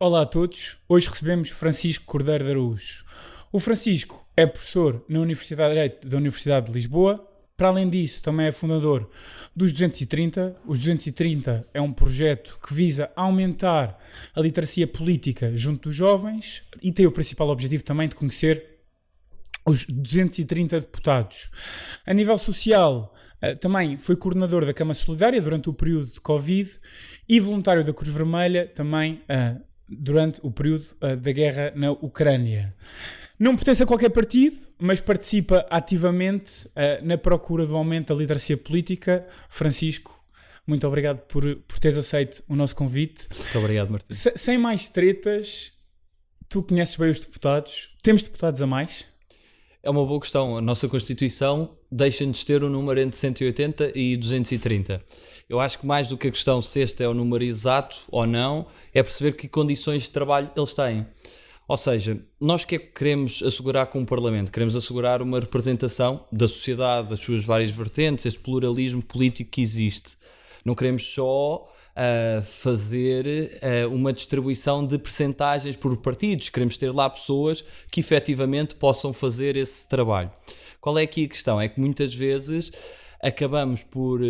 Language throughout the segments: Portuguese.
Olá a todos, hoje recebemos Francisco Cordeiro de Araújo. O Francisco é professor na Universidade de Direito da Universidade de Lisboa. Para além disso, também é fundador dos 230. Os 230 é um projeto que visa aumentar a literacia política junto dos jovens e tem o principal objetivo também de conhecer os 230 deputados. A nível social, também foi coordenador da Cama Solidária durante o período de Covid e voluntário da Cruz Vermelha também durante o período da guerra na Ucrânia. Não pertence a qualquer partido, mas participa ativamente na procura do aumento da literacia política. Francisco, muito obrigado por teres aceito o nosso convite. Muito obrigado, Martim. Sem mais tretas, tu conheces bem os deputados. Temos deputados a mais? É uma boa questão. A nossa Constituição deixa-nos ter um número entre 180 e 230. Eu acho que mais do que a questão se este é o número exato ou não, é perceber que condições de trabalho eles têm. Ou seja, nós o que é que queremos assegurar com o Parlamento? Queremos assegurar uma representação da sociedade, das suas várias vertentes, este pluralismo político que existe. Não queremos só fazer uma distribuição de percentagens por partidos. Queremos ter lá pessoas que efetivamente possam fazer esse trabalho. Qual é aqui a questão? É que muitas vezes acabamos por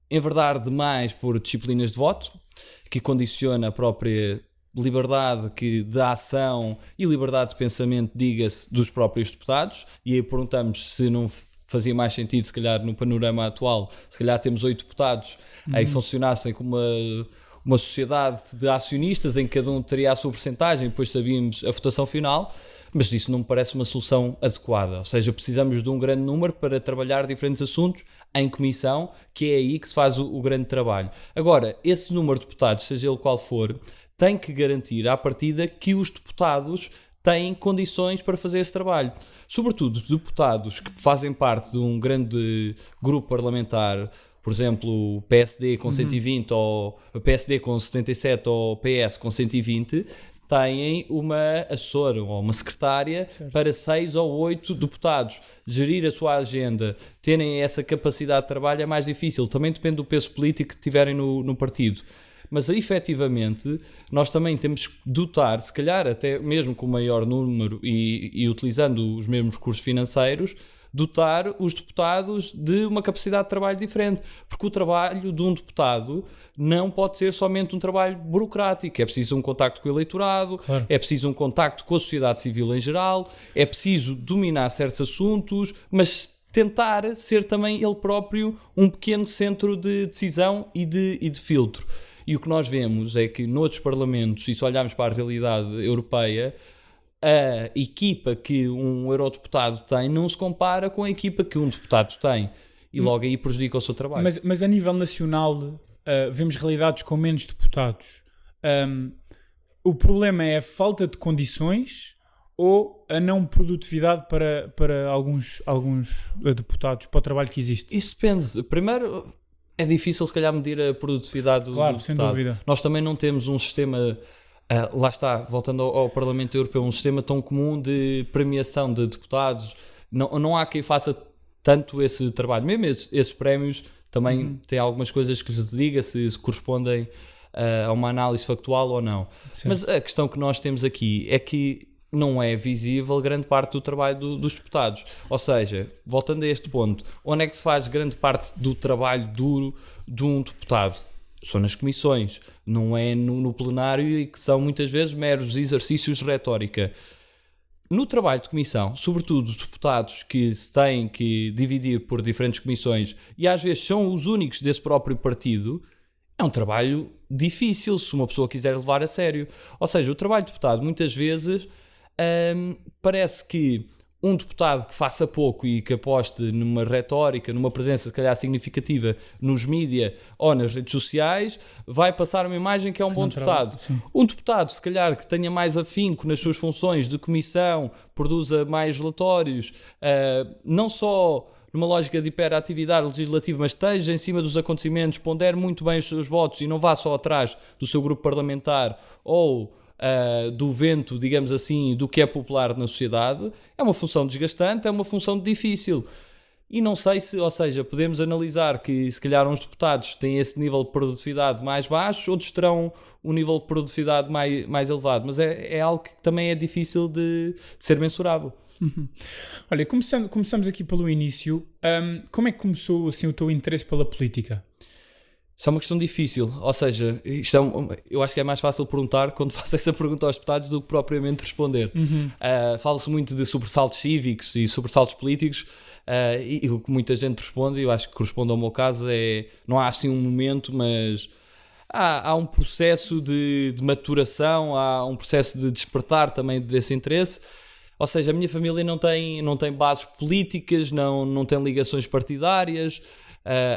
enverdar demais por disciplinas de voto, que condiciona a própria liberdade de ação e liberdade de pensamento, diga-se, dos próprios deputados, e aí perguntamos se não fazia mais sentido, se calhar no panorama atual, se calhar temos 8 deputados aí funcionassem como uma sociedade de acionistas em que cada um teria a sua percentagem, depois sabíamos a votação final, mas isso não me parece uma solução adequada. Ou seja, precisamos de um grande número para trabalhar diferentes assuntos em comissão, que é aí que se faz o grande trabalho. Agora, esse número de deputados, seja ele qual for, tem que garantir à partida que os deputados têm condições para fazer esse trabalho. Sobretudo deputados que fazem parte de um grande grupo parlamentar, por exemplo, o PSD com 120 ou o PSD com 77 ou o PS com 120, têm uma assessora ou uma secretária para 6 ou 8 deputados. Gerir a sua agenda, terem essa capacidade de trabalho é mais difícil. Também depende do peso político que tiverem no partido. Mas efetivamente nós também temos que dotar, se calhar até mesmo com o maior número e utilizando os mesmos recursos financeiros, dotar os deputados de uma capacidade de trabalho diferente, porque o trabalho de um deputado não pode ser somente um trabalho burocrático, é preciso um contacto com o eleitorado, claro. É preciso um contacto com a sociedade civil em geral, é preciso dominar certos assuntos, mas tentar ser também ele próprio um pequeno centro de decisão e de filtro. E o que nós vemos é que noutros parlamentos, e se olharmos para a realidade europeia, a equipa que um eurodeputado tem não se compara com a equipa que um deputado tem. E logo aí prejudica o seu trabalho. Mas a nível nacional, vemos realidades com menos deputados. O problema é a falta de condições ou a não produtividade para alguns deputados, para o trabalho que existe? Isso depende. Primeiro, é difícil se calhar medir a produtividade do deputado. Sem dúvida. Nós também não temos um sistema, lá está, voltando ao Parlamento Europeu, um sistema tão comum de premiação de deputados. Não há quem faça tanto esse trabalho. Mesmo esses prémios também têm algumas coisas que lhes diga se correspondem a uma análise factual ou não. Certo. Mas a questão que nós temos aqui é que não é visível grande parte do trabalho dos deputados. Ou seja, voltando a este ponto, onde é que se faz grande parte do trabalho duro de um deputado? São nas comissões, não é no plenário, e que são muitas vezes meros exercícios de retórica. No trabalho de comissão, sobretudo os deputados que se têm que dividir por diferentes comissões e às vezes são os únicos desse próprio partido, é um trabalho difícil se uma pessoa quiser levar a sério. Ou seja, o trabalho de deputado muitas vezes parece que um deputado que faça pouco e que aposte numa retórica, numa presença se calhar significativa nos mídia ou nas redes sociais, vai passar uma imagem que é um bom deputado. Um deputado se calhar que tenha mais afinco nas suas funções de comissão, produza mais relatórios, não só numa lógica de hiperatividade legislativa, mas esteja em cima dos acontecimentos, pondere muito bem os seus votos e não vá só atrás do seu grupo parlamentar ou do vento, digamos assim, do que é popular na sociedade, é uma função desgastante, é uma função difícil. E não sei se, ou seja, podemos analisar que se calhar uns deputados têm esse nível de produtividade mais baixo, outros terão um nível de produtividade mais elevado, mas é algo que também é difícil de ser mensurável. Olha, começamos aqui pelo início. Como é que começou assim, o teu interesse pela política? Isso é uma questão difícil, ou seja, eu acho que é mais fácil perguntar quando faço essa pergunta aos deputados do que propriamente responder. Fala-se muito de sobressaltos cívicos e sobressaltos políticos, e o que muita gente responde, e eu acho que corresponde ao meu caso, não há assim um momento, mas há um processo de maturação, há um processo de despertar também desse interesse. Ou seja, a minha família não tem bases políticas, não tem ligações partidárias.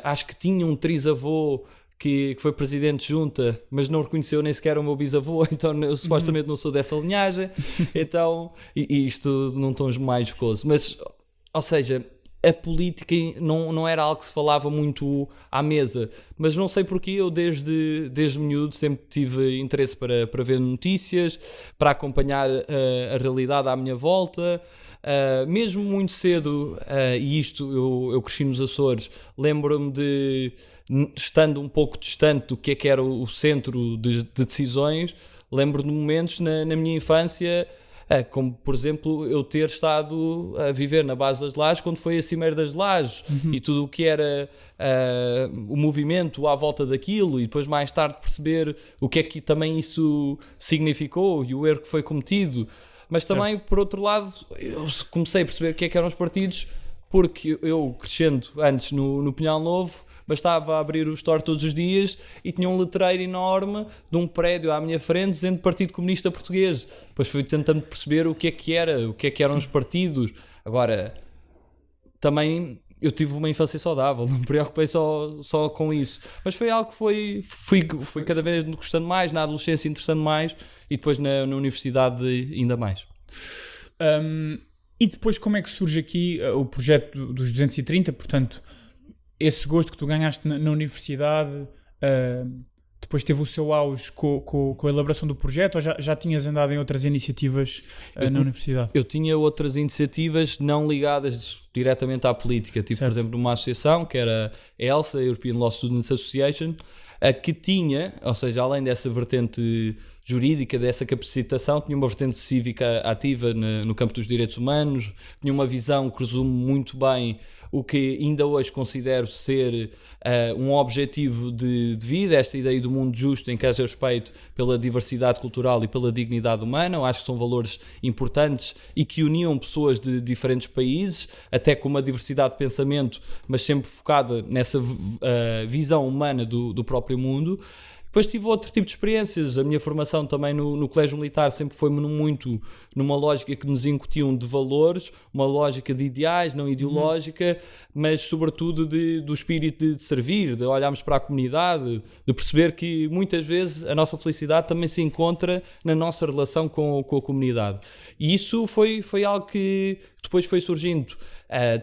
Acho que tinha um trisavô que foi presidente de junta, mas não reconheceu nem sequer o meu bisavô, então eu supostamente não sou dessa linhagem. Então, e isto num tom mais jocoso. Mas, ou seja, a política não era algo que se falava muito à mesa, mas não sei porque eu desde miúdo sempre tive interesse para ver notícias, para acompanhar a realidade à minha volta. Mesmo muito cedo, e isto eu cresci nos Açores, lembro-me de, estando um pouco distante do que era o centro de decisões, lembro de momentos na minha infância, como por exemplo eu ter estado a viver na base das Lajes quando foi a Cimeira das Lajes, e tudo o que era o movimento à volta daquilo, e depois mais tarde perceber o que é que também isso significou e o erro que foi cometido. Mas também, por outro lado, eu comecei a perceber o que eram os partidos, porque eu, crescendo antes no Pinhal Novo, bastava abrir o store todos os dias e tinha um letreiro enorme de um prédio à minha frente dizendo Partido Comunista Português. Depois fui tentando perceber o que eram os partidos. Agora, também eu tive uma infância saudável, não me preocupei só com isso. Mas foi algo que fui cada vez gostando mais, na adolescência interessando mais, e depois na universidade ainda mais. E depois como é que surge aqui o projeto dos 230? Portanto, esse gosto que tu ganhaste na universidade, depois teve o seu auge com a elaboração do projeto, ou já tinhas andado em outras iniciativas na universidade? Eu tinha outras iniciativas não ligadas diretamente à política, tipo, por exemplo, numa associação que era a ELSA, a European Law Students Association, que tinha, ou seja, além dessa vertente jurídica, dessa capacitação, tinha uma vertente cívica ativa no campo dos direitos humanos, tinha uma visão que resume muito bem o que ainda hoje considero ser um objetivo de vida, esta ideia do mundo justo em que haja respeito pela diversidade cultural e pela dignidade humana. Eu acho que são valores importantes e que uniam pessoas de diferentes países, até com uma diversidade de pensamento, mas sempre focada nessa visão humana do próprio mundo. Depois tive outro tipo de experiências. A minha formação também no Colégio Militar sempre foi muito numa lógica que nos incutiam de valores, uma lógica de ideais, não ideológica, mas sobretudo do espírito de servir, de olharmos para a comunidade, de perceber que muitas vezes a nossa felicidade também se encontra na nossa relação com a comunidade. E isso foi algo que depois foi surgindo.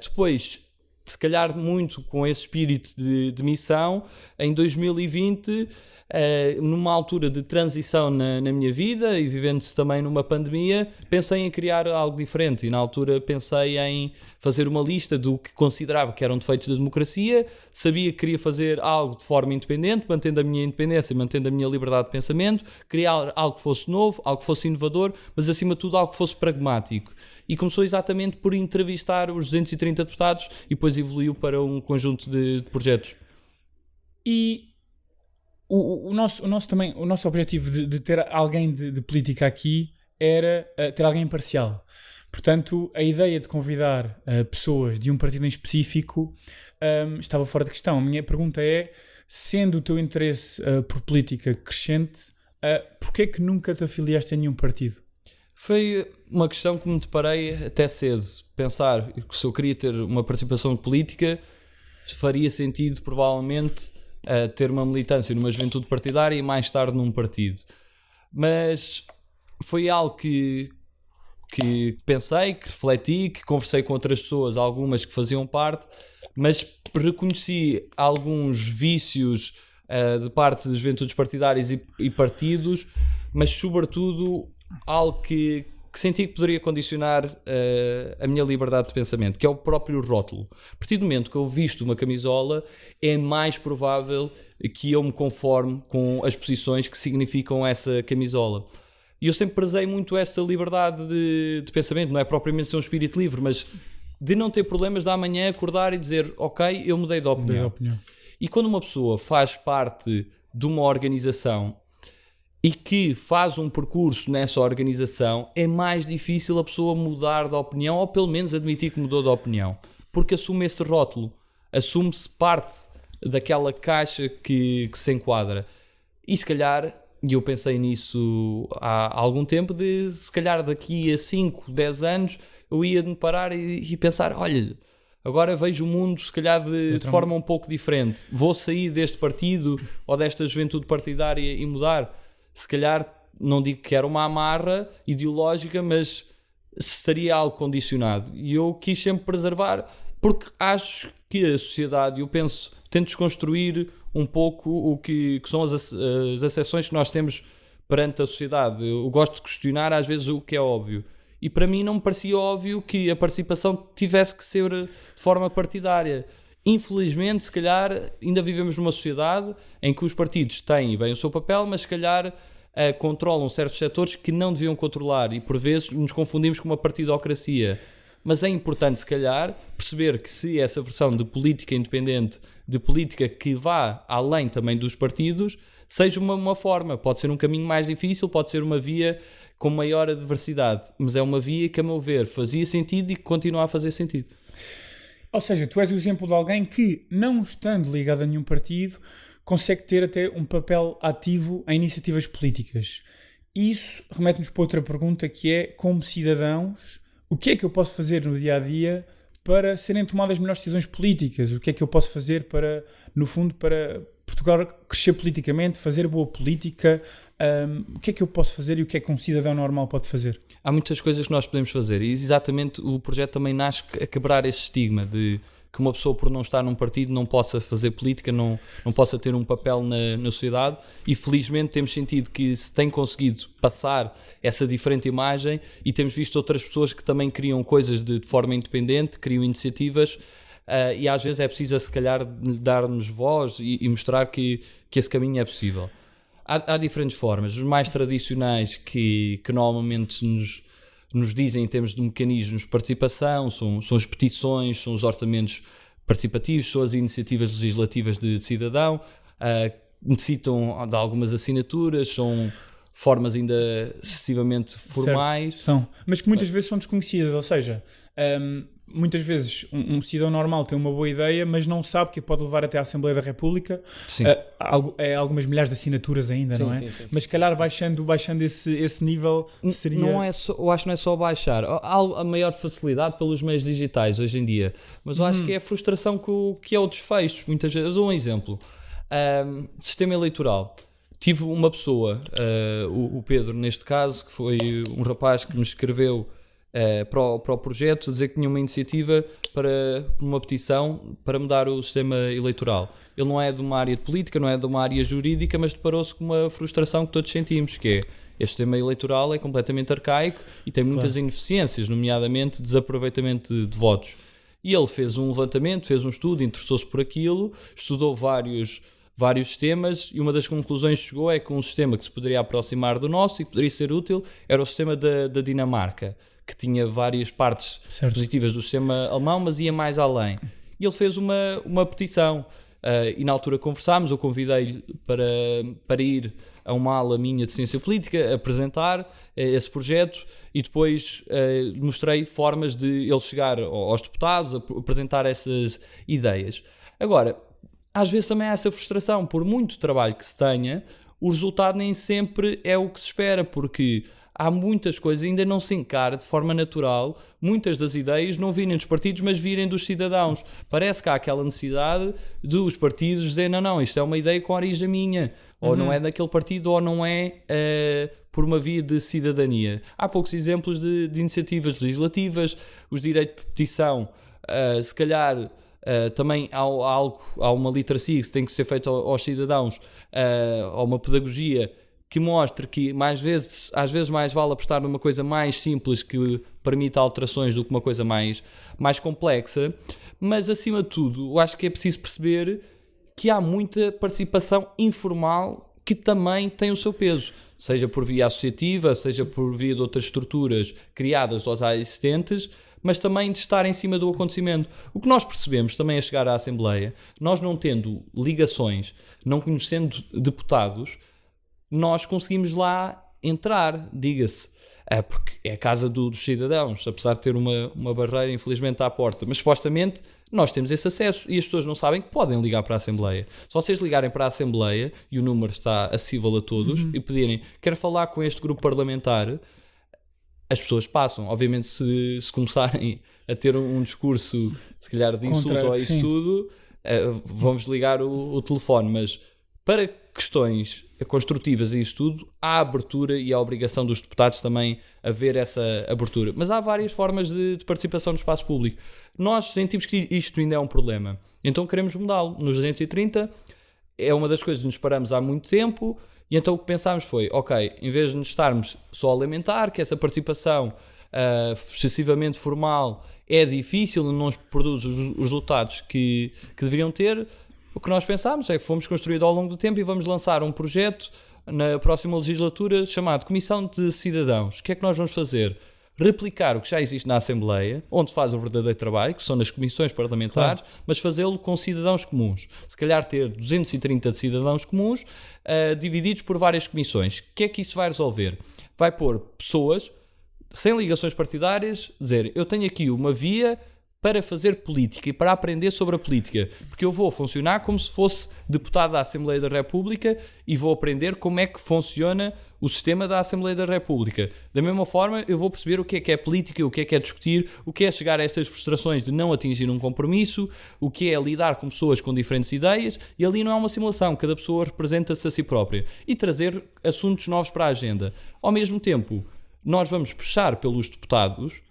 Depois, se calhar muito com esse espírito de missão, em 2020... numa altura de transição na minha vida e vivendo-se também numa pandemia, pensei em criar algo diferente, e na altura pensei em fazer uma lista do que considerava que eram defeitos da democracia. Sabia que queria fazer algo de forma independente, mantendo a minha independência, mantendo a minha liberdade de pensamento, criar algo que fosse novo, algo que fosse inovador, mas acima de tudo algo que fosse pragmático. E começou exatamente por entrevistar os 230 deputados e depois evoluiu para um conjunto de projetos. E o nosso objetivo de ter alguém de política aqui era ter alguém imparcial. Portanto, a ideia de convidar pessoas de um partido em específico estava fora de questão. A minha pergunta é, sendo o teu interesse por política crescente, porquê é que nunca te afiliaste a nenhum partido? Foi uma questão que me deparei até cedo. Pensar que se eu queria ter uma participação política, faria sentido provavelmente ter uma militância numa juventude partidária e mais tarde num partido. Mas foi algo que pensei, que refleti, que conversei com outras pessoas, algumas que faziam parte, mas reconheci alguns vícios de parte das juventudes partidárias e partidos, mas sobretudo algo que que senti que poderia condicionar a minha liberdade de pensamento, que é o próprio rótulo. A partir do momento que eu visto uma camisola, é mais provável que eu me conforme com as posições que significam essa camisola. E eu sempre prezei muito essa liberdade de pensamento, não é propriamente ser um espírito livre, mas de não ter problemas de amanhã acordar e dizer, ok, eu mudei de opinião. E quando uma pessoa faz parte de uma organização e que faz um percurso nessa organização, é mais difícil a pessoa mudar de opinião, ou pelo menos admitir que mudou de opinião, porque assume esse rótulo, assume-se parte daquela caixa que se enquadra. E se calhar, e eu pensei nisso há algum tempo, de se calhar daqui a 5, 10 anos eu ia me parar e pensar, olha, agora vejo o mundo se calhar de forma um pouco diferente, vou sair deste partido ou desta juventude partidária e mudar. Se calhar, não digo que era uma amarra ideológica, mas estaria algo condicionado. E eu quis sempre preservar, porque acho que a sociedade, eu penso, tento desconstruir um pouco o que são as acessões que nós temos perante a sociedade. Eu gosto de questionar às vezes o que é óbvio. E para mim não me parecia óbvio que a participação tivesse que ser de forma partidária. Infelizmente, se calhar, ainda vivemos numa sociedade em que os partidos têm bem o seu papel, mas se calhar controlam certos setores que não deviam controlar e por vezes nos confundimos com uma partidocracia. Mas é importante, se calhar, perceber que se essa versão de política independente, de política que vá além também dos partidos, seja uma forma. Pode ser um caminho mais difícil, pode ser uma via com maior adversidade, mas é uma via que, a meu ver, fazia sentido e que continua a fazer sentido. Ou seja, tu és o exemplo de alguém que, não estando ligado a nenhum partido, consegue ter até um papel ativo em iniciativas políticas. E isso remete-nos para outra pergunta, que é, como cidadãos, o que é que eu posso fazer no dia-a-dia para serem tomadas melhores decisões políticas? O que é que eu posso fazer para, no fundo, para Portugal crescer politicamente, fazer boa política? O que é que eu posso fazer e o que é que um cidadão normal pode fazer? Há muitas coisas que nós podemos fazer e exatamente o projeto também nasce a quebrar esse estigma de que uma pessoa, por não estar num partido, não possa fazer política, não possa ter um papel na sociedade, e felizmente temos sentido que se tem conseguido passar essa diferente imagem e temos visto outras pessoas que também criam coisas de forma independente, criam iniciativas, e às vezes é preciso, se calhar, dar-nos voz e mostrar que esse caminho é possível. Há diferentes formas. Os mais tradicionais que normalmente nos dizem em termos de mecanismos de participação são as petições, são os orçamentos participativos, são as iniciativas legislativas de cidadão, necessitam de algumas assinaturas, são formas ainda excessivamente formais. Certo, são, mas que muitas vezes são desconhecidas, ou seja, muitas vezes um cidadão normal tem uma boa ideia, mas não sabe que pode levar até à Assembleia da República. Algumas milhares de assinaturas ainda, sim, não é? Sim. Mas se calhar baixando esse nível seria... eu acho que não é só baixar. Há a maior facilidade pelos meios digitais hoje em dia, mas eu acho que é a frustração que é o desfecho. Muitas vezes, eu dou um exemplo. Sistema eleitoral. Tive uma pessoa, o Pedro neste caso, que foi um rapaz que me escreveu para o projeto, dizer que tinha uma iniciativa para uma petição para mudar o sistema eleitoral. Ele não é de uma área de política, não é de uma área jurídica, mas deparou-se com uma frustração que todos sentimos, que é este sistema eleitoral é completamente arcaico e tem muitas ineficiências, nomeadamente desaproveitamento de votos. E ele fez um levantamento, fez um estudo, interessou-se por aquilo, estudou vários sistemas, e uma das conclusões que chegou é que um sistema que se poderia aproximar do nosso e que poderia ser útil era o sistema da Dinamarca, que tinha várias partes positivas do sistema alemão, mas ia mais além. E ele fez uma petição, e na altura conversámos, eu convidei-lhe para ir a uma aula minha de ciência política, apresentar esse projeto, e depois mostrei formas de ele chegar aos deputados, a apresentar essas ideias. Agora, às vezes também há essa frustração, por muito trabalho que se tenha, o resultado nem sempre é o que se espera, porque há muitas coisas, ainda não se encara de forma natural, muitas das ideias não virem dos partidos, mas virem dos cidadãos. Parece que há aquela necessidade dos partidos dizer, não, isto é uma ideia com origem minha, ou não é daquele partido, ou não é por uma via de cidadania. Há poucos exemplos de iniciativas legislativas, os direitos de petição, se calhar... também há uma literacia que tem que ser feita aos cidadãos, há uma pedagogia que mostre que às vezes mais vale apostar numa coisa mais simples que permita alterações do que uma coisa mais complexa, mas acima de tudo eu acho que é preciso perceber que há muita participação informal que também tem o seu peso, seja por via associativa, seja por via de outras estruturas criadas ou já existentes, mas também de estar em cima do acontecimento. O que nós percebemos também a chegar à Assembleia, nós não tendo ligações, não conhecendo deputados, nós conseguimos lá entrar, diga-se, porque é a casa dos cidadãos, apesar de ter uma barreira infelizmente à porta, mas supostamente nós temos esse acesso e as pessoas não sabem que podem ligar para a Assembleia. Se vocês ligarem para a Assembleia e o número está acessível a todos e pedirem, quero falar com este grupo parlamentar, as pessoas passam. Obviamente se começarem a ter um discurso se calhar de insulto ou isso tudo, vamos ligar o telefone, mas para questões construtivas e isso tudo, há abertura e há a obrigação dos deputados também a ver essa abertura. Mas há várias formas de participação no espaço público. Nós sentimos que isto ainda é um problema, então queremos mudá-lo. Nos 230 é uma das coisas que nos paramos há muito tempo e então o que pensámos foi, ok, em vez de nos estarmos só a lamentar que essa participação excessivamente formal é difícil e não nos produz os resultados que deveriam ter, o que nós pensámos é que fomos construídos ao longo do tempo e vamos lançar um projeto na próxima legislatura chamado Comissão de Cidadãos. O que é que nós vamos fazer? Replicar o que já existe na Assembleia, onde faz o verdadeiro trabalho, que são nas comissões parlamentares, mas fazê-lo com cidadãos comuns. Se calhar ter 230 de cidadãos comuns divididos por várias comissões. O que é que isso vai resolver? Vai pôr pessoas sem ligações partidárias, dizer, eu tenho aqui uma via para fazer política e para aprender sobre a política, porque eu vou funcionar como se fosse deputado da Assembleia da República e vou aprender como é que funciona o sistema da Assembleia da República. Da mesma forma, eu vou perceber o que é política, o que é discutir, o que é chegar a estas frustrações de não atingir um compromisso, o que é lidar com pessoas com diferentes ideias, e ali não é uma simulação, cada pessoa representa-se a si própria, e trazer assuntos novos para a agenda. Ao mesmo tempo, nós vamos puxar pelos deputados,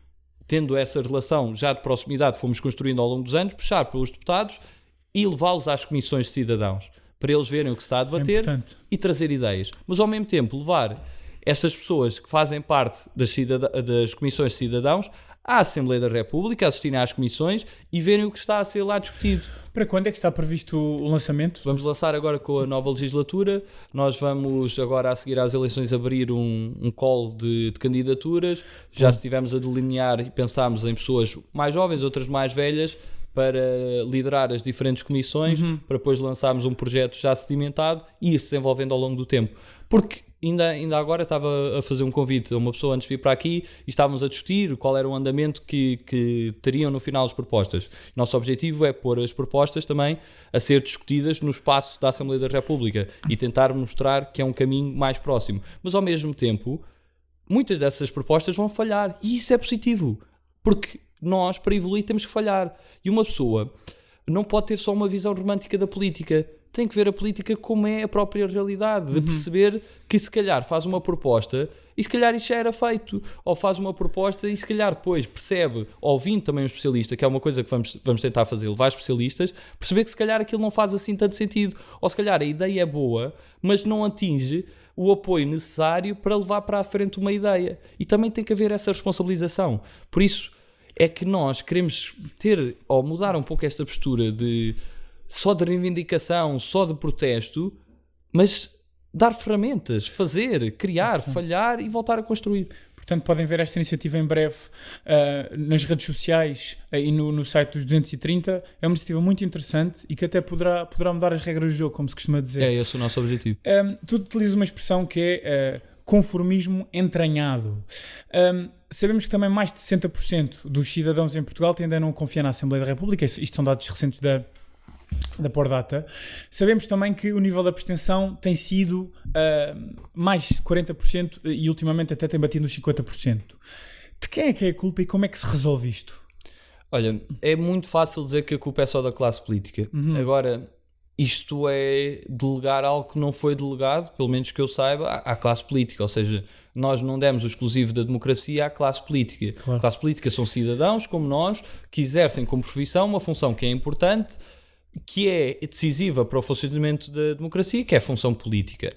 tendo essa relação já de proximidade que fomos construindo ao longo dos anos, puxar pelos deputados e levá-los às comissões de cidadãos, para eles verem o que se está a debater e trazer ideias. Mas ao mesmo tempo levar estas pessoas que fazem parte das comissões de cidadãos à Assembleia da República, assistirem às comissões e verem o que está a ser lá discutido. Para quando é que está previsto o lançamento? Vamos lançar agora com a nova legislatura. Nós vamos agora, a seguir às eleições, abrir um call de candidaturas. Já estivemos a delinear e pensámos em pessoas mais jovens, outras mais velhas, para liderar as diferentes comissões, para depois lançarmos um projeto já sedimentado e ir se desenvolvendo ao longo do tempo. Porque ainda agora estava a fazer um convite a uma pessoa antes de vir para aqui e estávamos a discutir qual era o andamento que teriam no final as propostas. Nosso objetivo é pôr as propostas também a ser discutidas no espaço da Assembleia da República e tentar mostrar que é um caminho mais próximo. Mas ao mesmo tempo, muitas dessas propostas vão falhar e isso é positivo, porque nós, para evoluir, temos que falhar. E uma pessoa não pode ter só uma visão romântica da política. Tem que ver a política como é a própria realidade. De perceber que se calhar faz uma proposta e se calhar isso já era feito. Ou faz uma proposta e se calhar depois percebe, ouvindo também um especialista, que é uma coisa que vamos tentar fazer, levar especialistas, perceber que se calhar aquilo não faz assim tanto sentido. Ou se calhar a ideia é boa, mas não atinge o apoio necessário para levar para a frente uma ideia. E também tem que haver essa responsabilização. Por isso, é que nós queremos ter ou mudar um pouco esta postura de só de reivindicação, só de protesto, mas dar ferramentas, fazer, criar, falhar e voltar a construir. Portanto, podem ver esta iniciativa em breve nas redes sociais e no site dos 230. É uma iniciativa muito interessante e que até poderá mudar as regras do jogo, como se costuma dizer. É esse o nosso objetivo. Tu utilizas uma expressão que é conformismo entranhado. Sabemos que também mais de 60% dos cidadãos em Portugal tendem a não confiar na Assembleia da República. Isto são dados recentes da Pordata. Sabemos também que o nível de abstenção tem sido mais de 40% e ultimamente até tem batido nos 50%. De quem é que é a culpa e como é que se resolve isto? Olha, é muito fácil dizer que a culpa é só da classe política. Agora, isto é delegar algo que não foi delegado, pelo menos que eu saiba, à classe política. Ou seja, nós não demos o exclusivo da democracia à classe política. Claro. A classe política são cidadãos como nós, que exercem como profissão uma função que é importante, que é decisiva para o funcionamento da democracia, que é a função política.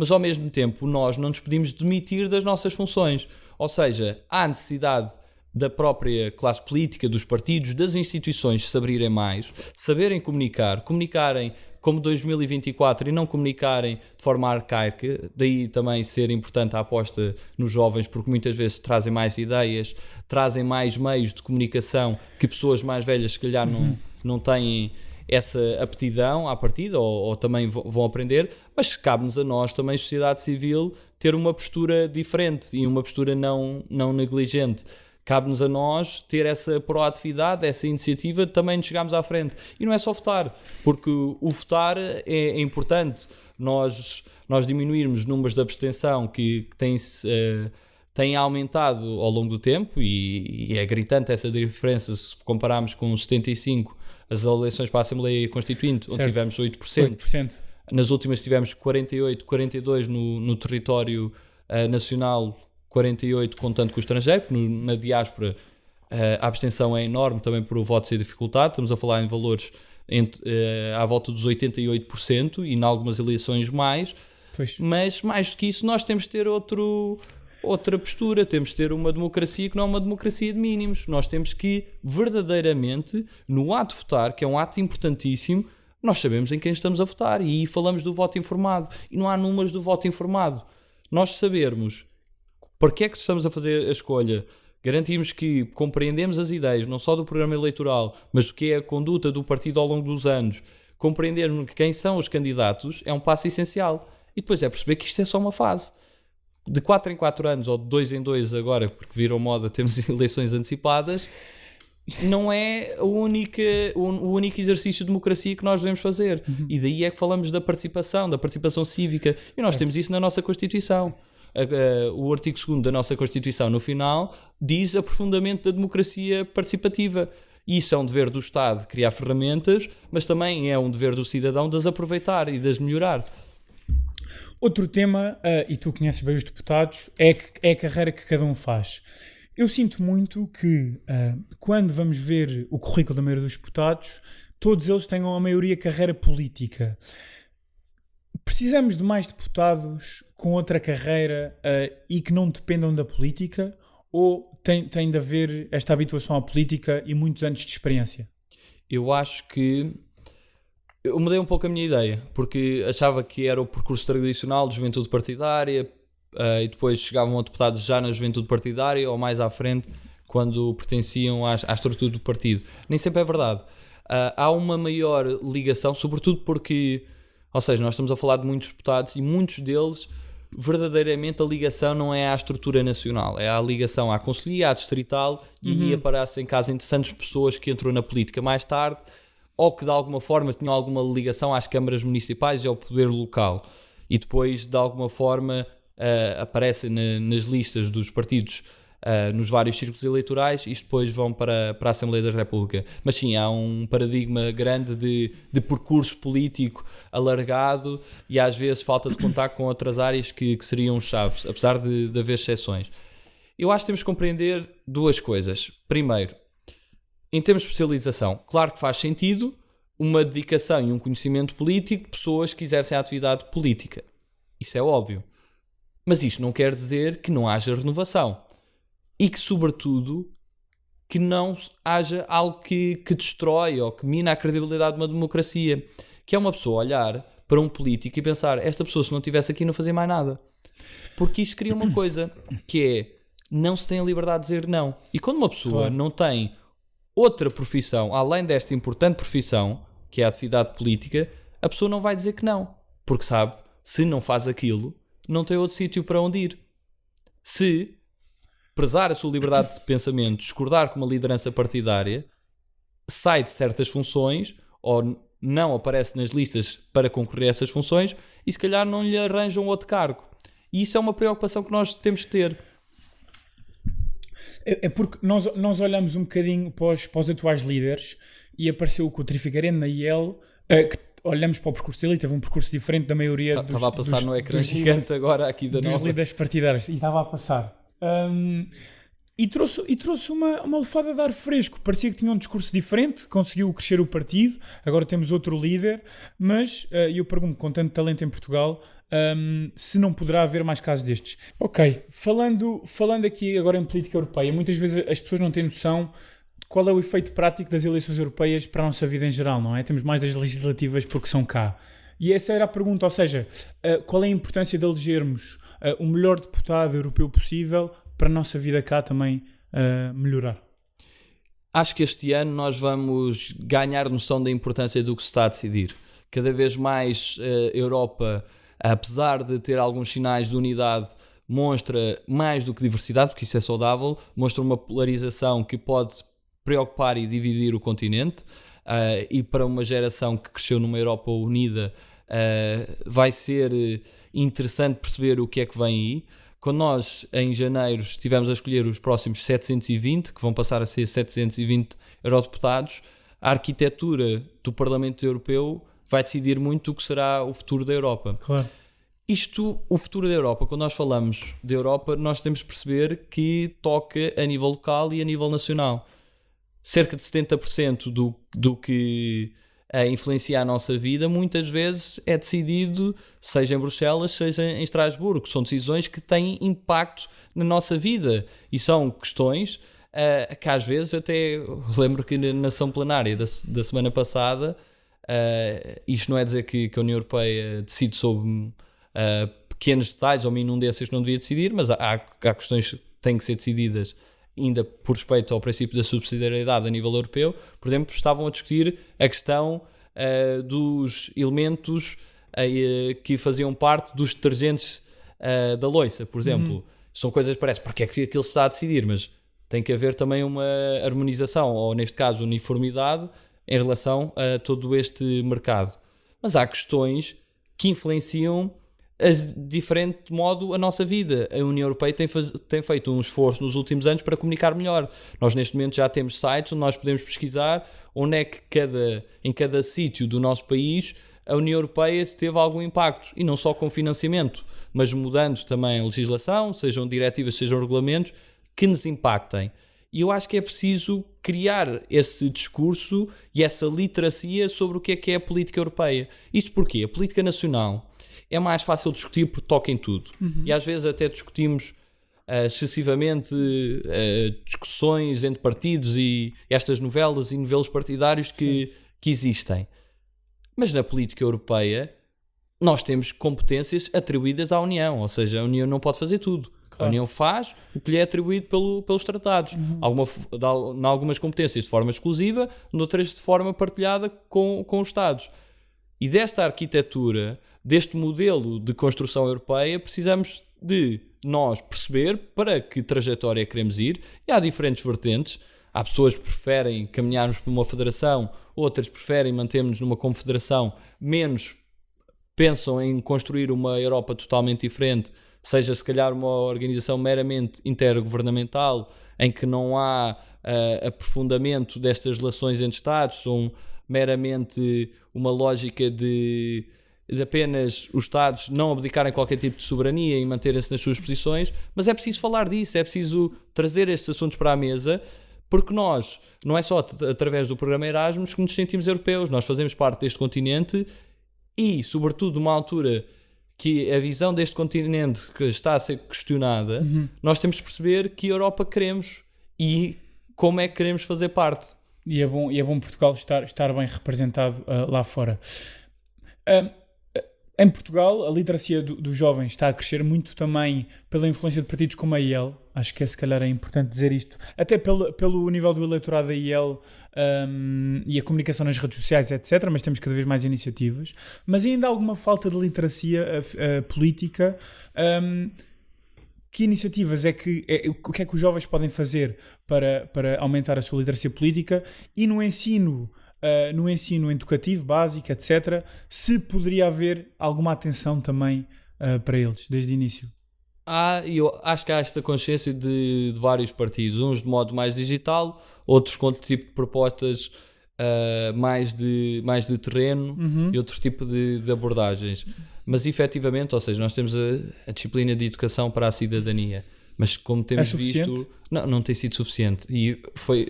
mas ao mesmo tempo nós não nos podemos demitir das nossas funções. Ou seja, há necessidade da própria classe política, dos partidos, das instituições se abrirem mais, saberem comunicarem como 2024 e não comunicarem de forma arcaica, daí também ser importante a aposta nos jovens, porque muitas vezes trazem mais ideias, trazem mais meios de comunicação que pessoas mais velhas se calhar não têm essa aptidão à partida, ou também vão aprender, mas cabe-nos a nós também, sociedade civil, ter uma postura diferente e uma postura não negligente. Cabe-nos a nós ter essa proatividade, essa iniciativa de também nos chegarmos à frente. E não é só votar, porque o votar é importante. Nós diminuirmos números de abstenção que têm aumentado ao longo do tempo, e é gritante essa diferença se compararmos com os 75, as eleições para a Assembleia Constituinte, onde tivemos 8%. Nas últimas tivemos 48, 42 no território nacional, 48 contando com o estrangeiro, na diáspora a abstenção é enorme também por o voto ser dificultado, estamos a falar em valores à volta dos 88% e em algumas eleições mais, mas mais do que isso nós temos de ter outra postura, temos de ter uma democracia que não é uma democracia de mínimos, nós temos que verdadeiramente, no ato de votar, que é um ato importantíssimo, nós sabemos em quem estamos a votar e aí falamos do voto informado e não há números do voto informado. Nós sabermos para que é que estamos a fazer a escolha, garantimos que compreendemos as ideias, não só do programa eleitoral, mas do que é a conduta do partido ao longo dos anos, compreendermos quem são os candidatos, é um passo essencial. E depois é perceber que isto é só uma fase. De 4 em 4 anos, ou de 2 em 2 agora, porque viram moda, temos eleições antecipadas, não é o único exercício de democracia que nós devemos fazer. E daí é que falamos da participação cívica. E nós temos isso na nossa Constituição. O artigo 2º da nossa Constituição, no final, diz aprofundamento da democracia participativa. E isso é um dever do Estado criar ferramentas, mas também é um dever do cidadão de as aproveitar e de as melhorar. Outro tema, e tu conheces bem os deputados, é a carreira que cada um faz. Eu sinto muito que quando vamos ver o currículo da maioria dos deputados, todos eles tenham a maioria carreira política. Precisamos de mais deputados com outra carreira e que não dependam da política, ou tem de haver esta habituação à política e muitos anos de experiência? Eu acho que eu mudei um pouco a minha ideia, porque achava que era o percurso tradicional de juventude partidária e depois chegavam a deputados já na juventude partidária ou mais à frente quando pertenciam à estrutura do partido. Nem sempre é verdade. Há uma maior ligação, sobretudo porque, ou seja, nós estamos a falar de muitos deputados e muitos deles, verdadeiramente a ligação não é à estrutura nacional, é à ligação à concelhia, à distrital, e aí aparecem casos interessantes de pessoas que entram na política mais tarde ou que de alguma forma tinham alguma ligação às câmaras municipais e ao poder local e depois de alguma forma aparecem nas listas dos partidos nos vários círculos eleitorais e depois vão para a Assembleia da República. Mas sim, há um paradigma grande de percurso político alargado e às vezes falta de contacto com outras áreas que seriam chaves, apesar de haver exceções. Eu acho que temos que compreender duas coisas. Primeiro, em termos de especialização, claro que faz sentido uma dedicação e um conhecimento político de pessoas que exercem a atividade política. Isso é óbvio. Mas isto não quer dizer que não haja renovação. E que, sobretudo, que não haja algo que destrói ou que mina a credibilidade de uma democracia. Que é uma pessoa olhar para um político e pensar, esta pessoa se não estivesse aqui não fazia mais nada. Porque isto cria uma coisa, que é, não se tem a liberdade de dizer não. E quando uma pessoa não tem outra profissão, além desta importante profissão, que é a atividade política, a pessoa não vai dizer que não. Porque sabe, se não faz aquilo, não tem outro sítio para onde ir. Se prezar a sua liberdade de pensamento, discordar com uma liderança partidária, sai de certas funções ou não aparece nas listas para concorrer a essas funções e se calhar não lhe arranjam outro cargo. E isso é uma preocupação que nós temos de ter. É porque nós olhamos um bocadinho para os atuais líderes e apareceu o Coutinho Figueiredo e ele, que olhamos para o percurso dele e teve um percurso diferente da maioria dos... Estava a passar no ecrã gigante agora aqui da nova. Dos líderes partidários. E estava a passar. E trouxe uma lefada de ar fresco. Parecia que tinha um discurso diferente, conseguiu crescer o partido, agora temos outro líder, mas eu pergunto, com tanto talento em Portugal, se não poderá haver mais casos destes. Ok, falando aqui agora em política europeia, muitas vezes as pessoas não têm noção de qual é o efeito prático das eleições europeias para a nossa vida em geral, não é? Temos mais das legislativas porque são cá. E essa era a pergunta, ou seja, qual é a importância de elegermos o melhor deputado europeu possível para a nossa vida cá também melhorar? Acho que este ano nós vamos ganhar noção da importância do que se está a decidir. Cada vez mais a Europa, apesar de ter alguns sinais de unidade, mostra mais do que diversidade, porque isso é saudável, mostra uma polarização que pode preocupar e dividir o continente, e para uma geração que cresceu numa Europa unida, vai ser interessante perceber o que é que vem aí. Quando nós, em janeiro, estivemos a escolher os próximos 720, que vão passar a ser 720 eurodeputados, a arquitetura do Parlamento Europeu vai decidir muito o que será o futuro da Europa. Claro. O futuro da Europa, quando nós falamos da Europa, nós temos de perceber que toca a nível local e a nível nacional. Cerca de 70% do que influencia a nossa vida, muitas vezes é decidido, seja em Bruxelas, seja em Estrasburgo. São decisões que têm impacto na nossa vida e são questões que às vezes até lembro que na sessão plenária da semana passada, isto não é dizer que a União Europeia decide sobre pequenos detalhes ou minúcias que não devia decidir, mas há questões que têm que ser decididas ainda por respeito ao princípio da subsidiariedade a nível europeu. Por exemplo, estavam a discutir a questão dos elementos que faziam parte dos detergentes da louça, por exemplo. São coisas que parece, porque é que aquilo se está a decidir, mas tem que haver também uma harmonização, ou neste caso uniformidade, em relação a todo este mercado. Mas há questões que influenciam de diferente modo a nossa vida. A União Europeia tem feito um esforço nos últimos anos para comunicar melhor. Nós neste momento já temos sites onde nós podemos pesquisar onde é que em cada sítio do nosso país a União Europeia teve algum impacto, e não só com financiamento, mas mudando também a legislação, sejam diretivas, sejam regulamentos, que nos impactem. E eu acho que é preciso criar esse discurso e essa literacia sobre o que é a política europeia. Isto porque a política nacional é mais fácil discutir porque toca em tudo. E às vezes até discutimos excessivamente discussões entre partidos e estas novelas e novelos partidários que existem. Mas na política europeia nós temos competências atribuídas à União, ou seja, a União não pode fazer tudo. Claro. A União faz o que lhe é atribuído pelos tratados. Em algumas competências de forma exclusiva, noutras de forma partilhada com os Estados. E desta arquitetura, deste modelo de construção europeia, precisamos de nós perceber para que trajetória queremos ir. E há diferentes vertentes. Há pessoas que preferem caminharmos para uma federação, outras preferem mantermos-nos numa confederação, menos pensam em construir uma Europa totalmente diferente, seja se calhar uma organização meramente intergovernamental, em que não há aprofundamento destas relações entre Estados, são meramente uma lógica de apenas os Estados não abdicarem qualquer tipo de soberania e manterem-se nas suas posições. Mas é preciso falar disso, é preciso trazer estes assuntos para a mesa, porque nós, não é só através do programa Erasmus que nos sentimos europeus, nós fazemos parte deste continente e, sobretudo, numa altura que a visão deste continente que está a ser questionada, nós temos de perceber que Europa queremos e como é que queremos fazer parte. E é bom Portugal estar bem representado lá fora. Em Portugal, a literacia dos jovens está a crescer muito também pela influência de partidos como a IEL. Acho que se calhar é importante dizer isto. Até pelo nível do eleitorado da IEL e a comunicação nas redes sociais, etc. Mas temos cada vez mais iniciativas. Mas ainda há alguma falta de literacia política. Que iniciativas o que é que os jovens podem fazer para aumentar a sua literacia política? E no ensino educativo, básico, etc., se poderia haver alguma atenção também para eles, desde o início? Eu acho que há esta consciência de vários partidos, uns de modo mais digital, outros com outro tipo de propostas mais de terreno e outro tipo de abordagens. Mas efetivamente, ou seja, nós temos a disciplina de educação para a cidadania, mas como temos visto, não tem sido suficiente. E foi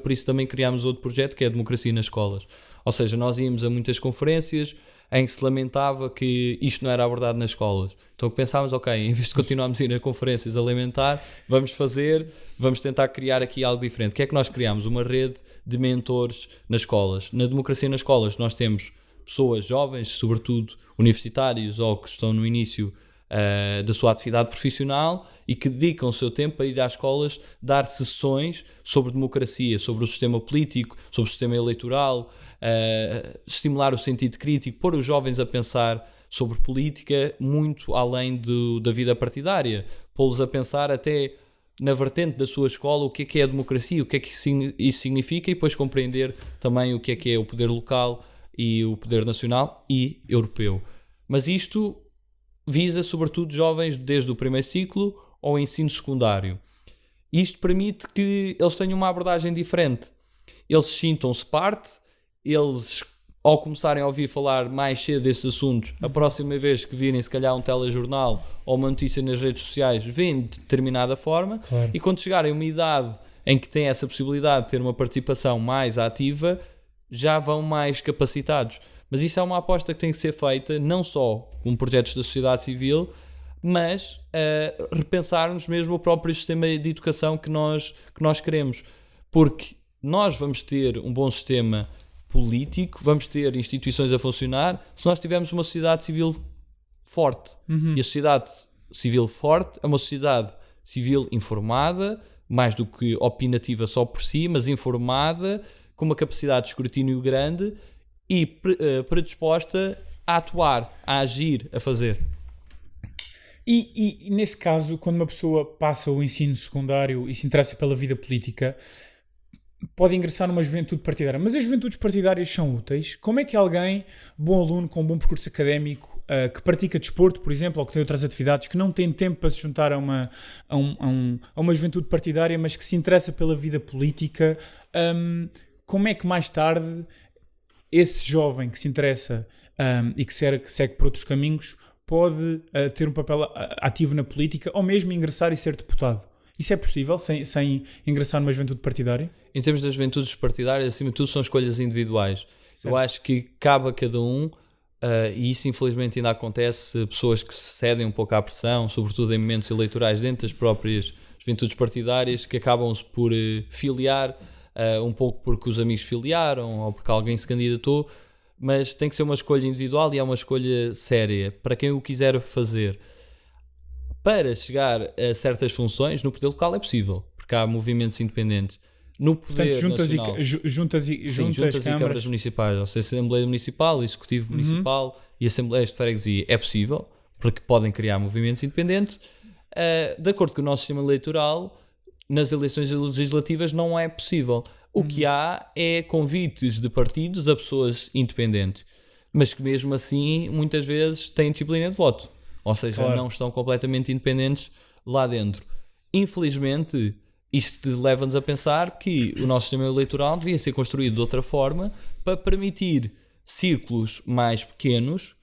por isso também criámos outro projeto que é a democracia nas escolas. Ou seja, nós íamos a muitas conferências em que se lamentava que isto não era abordado nas escolas. Então pensámos, ok, em vez de continuarmos a ir a conferências a lamentar, vamos tentar criar aqui algo diferente. O que é que nós criámos? Uma rede de mentores nas escolas. Na democracia nas escolas nós temos pessoas jovens, sobretudo universitários ou que estão no início da sua atividade profissional e que dedicam o seu tempo a ir às escolas dar sessões sobre democracia, sobre o sistema político, sobre o sistema eleitoral, estimular o sentido crítico, pôr os jovens a pensar sobre política muito além da vida partidária, pô-los a pensar até na vertente da sua escola o que é a democracia, o que é que isso significa e depois compreender também o que é o poder local e o poder nacional e europeu. Mas isto visa sobretudo jovens desde o primeiro ciclo ao ensino secundário. Isto permite que eles tenham uma abordagem diferente. Eles sintam-se parte, eles, ao começarem a ouvir falar mais cedo destes assuntos, a próxima vez que virem se calhar um telejornal ou uma notícia nas redes sociais, veem de determinada forma, claro. E quando chegarem a uma idade em que têm essa possibilidade de ter uma participação mais ativa, já vão mais capacitados. Mas isso é uma aposta que tem que ser feita não só com projetos da sociedade civil, mas repensarmos mesmo o próprio sistema de educação que nós queremos. Porque nós vamos ter um bom sistema político, vamos ter instituições a funcionar se nós tivermos uma sociedade civil forte. E a sociedade civil forte é uma sociedade civil informada, mais do que opinativa só por si, mas informada, com uma capacidade de escrutínio grande e predisposta a atuar, a agir, a fazer. E nesse caso, quando uma pessoa passa o ensino secundário e se interessa pela vida política, pode ingressar numa juventude partidária. Mas as juventudes partidárias são úteis? Como é que alguém, bom aluno, com um bom percurso académico, que pratica desporto, por exemplo, ou que tem outras atividades, que não tem tempo para se juntar a uma juventude partidária, mas que se interessa pela vida política, como é que mais tarde esse jovem que se interessa e que segue por outros caminhos pode ter um papel ativo na política ou mesmo ingressar e ser deputado? Isso é possível sem ingressar numa juventude partidária? Em termos das juventudes partidárias, acima de tudo, são escolhas individuais. Certo. Eu acho que cabe a cada um, e isso infelizmente ainda acontece, pessoas que se cedem um pouco à pressão, sobretudo em momentos eleitorais dentro das próprias juventudes partidárias, que acabam-se por filiar, um pouco porque os amigos filiaram ou porque alguém se candidatou, mas tem que ser uma escolha individual e é uma escolha séria para quem o quiser fazer. Para chegar a certas funções no poder local é possível, porque há movimentos independentes. No poder nacional, juntas e câmaras municipais, ou seja, Assembleia Municipal, Executivo Municipal e Assembleias de Freguesia é possível, porque podem criar movimentos independentes. De acordo com o nosso sistema eleitoral, nas eleições legislativas não é possível. O que há é convites de partidos a pessoas independentes, mas que mesmo assim muitas vezes têm disciplina de voto, ou seja, claro, não estão completamente independentes lá dentro. Infelizmente, isto leva-nos a pensar que o nosso sistema eleitoral devia ser construído de outra forma para permitir círculos mais pequenos,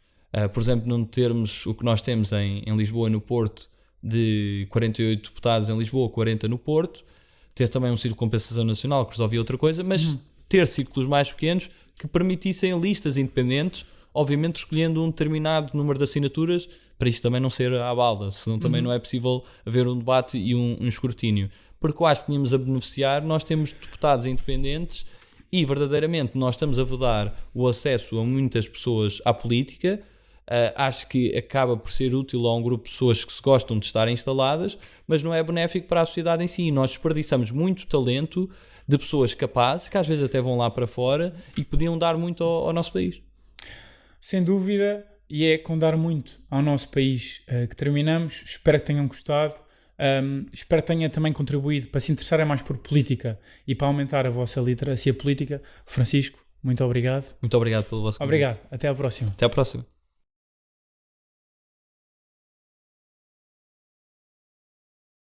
por exemplo, não termos o que nós temos em Lisboa e no Porto, de 48 deputados em Lisboa, 40 no Porto, ter também um círculo de compensação nacional que resolvia outra coisa, mas ter círculos mais pequenos que permitissem listas independentes, obviamente escolhendo um determinado número de assinaturas, para isto também não ser à balda, senão também não é possível haver um debate e um escrutínio. Porque eu acho que tínhamos a beneficiar, nós temos deputados independentes e verdadeiramente nós estamos a vedar o acesso a muitas pessoas à política. Acho que acaba por ser útil a um grupo de pessoas que se gostam de estar instaladas, mas não é benéfico para a sociedade em si. Nós desperdiçamos muito talento de pessoas capazes, que às vezes até vão lá para fora e que podiam dar muito ao nosso país. Sem dúvida, e é com dar muito ao nosso país que terminamos. Espero que tenham gostado. Espero que tenha também contribuído para se interessarem mais por política e para aumentar a vossa literacia política. Francisco, muito obrigado. Muito obrigado pelo vosso convite. Obrigado. Até à próxima. Até à próxima.